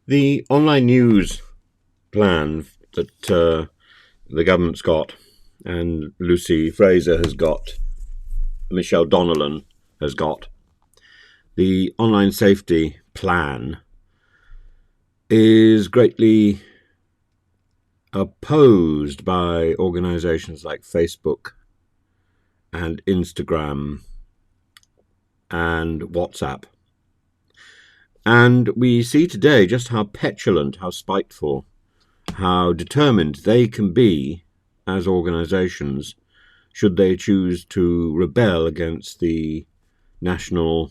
The online news plan that the government's got, and Lucy Fraser has got, Michelle Donnellan has got, the online safety plan is greatly opposed by organisations like Facebook and Instagram and WhatsApp. And we see today just how petulant, how spiteful, how determined they can be as organisations should they choose to rebel against the national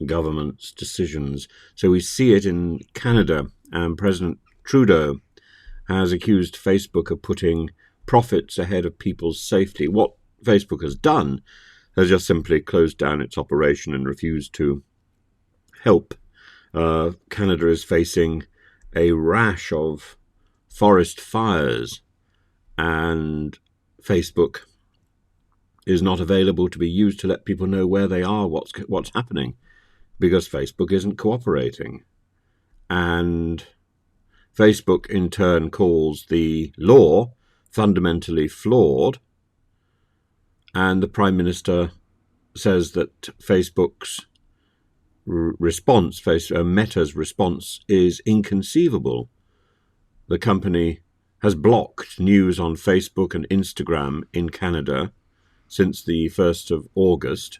government's decisions. So we see it in Canada, and President Trudeau has accused Facebook of putting profits ahead of people's safety. What Facebook has done has just simply closed down its operation and refused to help. Canada is facing a rash of forest fires, and Facebook is not available to be used to let people know where they are, what's happening, because Facebook isn't cooperating. And Facebook in turn calls the law fundamentally flawed, and the Prime Minister says that Facebook's response, Meta's response, is inconceivable. The company has blocked news on Facebook and Instagram in Canada since the 1st of August,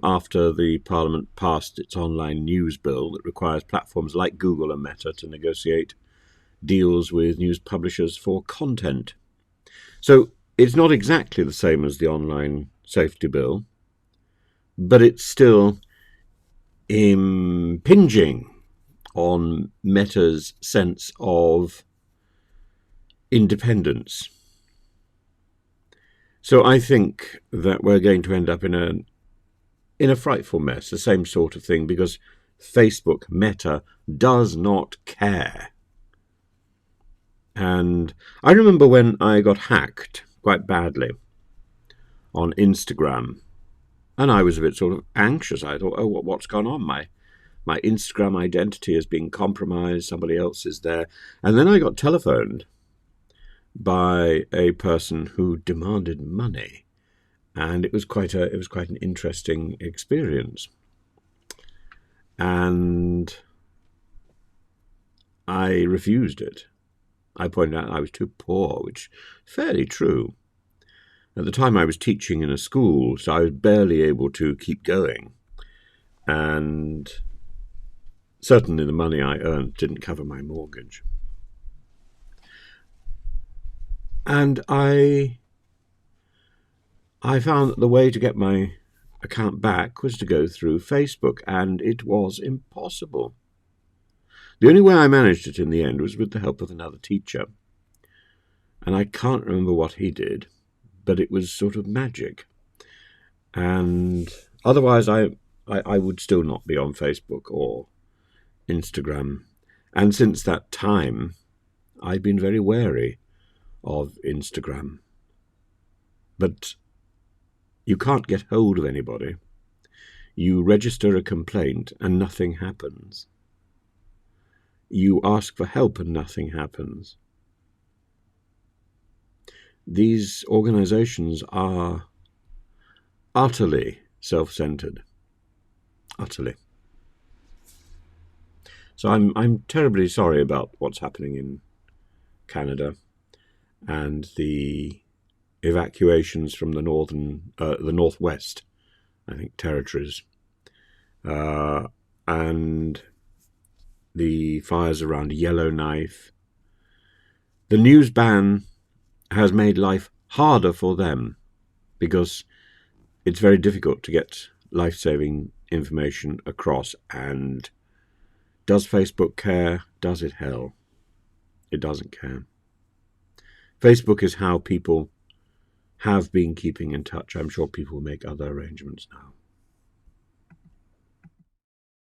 after the Parliament passed its online news bill that requires platforms like Google and Meta to negotiate deals with news publishers for content. So it's not exactly the same as the online safety bill, but it's still impinging on Meta's sense of independence. So I think that we're going to end up in a frightful mess, the same sort of thing, because Facebook, Meta, does not care. And I remember when I got hacked quite badly on Instagram, and I was a bit sort of anxious. I thought, oh, what's gone on? My Instagram identity has been compromised. Somebody else is there. And then I got telephoned by a person who demanded money, and it was quite an interesting experience. And I refused it. I pointed out I was too poor, which is fairly true. At the time I was teaching in a school, so I was barely able to keep going. And certainly the money I earned didn't cover my mortgage. And I found that the way to get my account back was to go through Facebook, and it was impossible. The only way I managed it in the end was with the help of another teacher. And I can't remember what he did, but it was sort of magic. And otherwise I would still not be on Facebook or Instagram. And since that time, I've been very wary of Instagram. But you can't get hold of anybody. You register a complaint and nothing happens. You ask for help and nothing happens. These organizations are utterly self-centered. Utterly. So I'm terribly sorry about what's happening in Canada and the evacuations from the northwest, I think, territories, and the fires around Yellowknife. The news ban has made life harder for them because it's very difficult to get life-saving information across. And does Facebook care? Does it? Hell, it doesn't care. Facebook is how people have been keeping in touch. I'm sure people will make other arrangements now.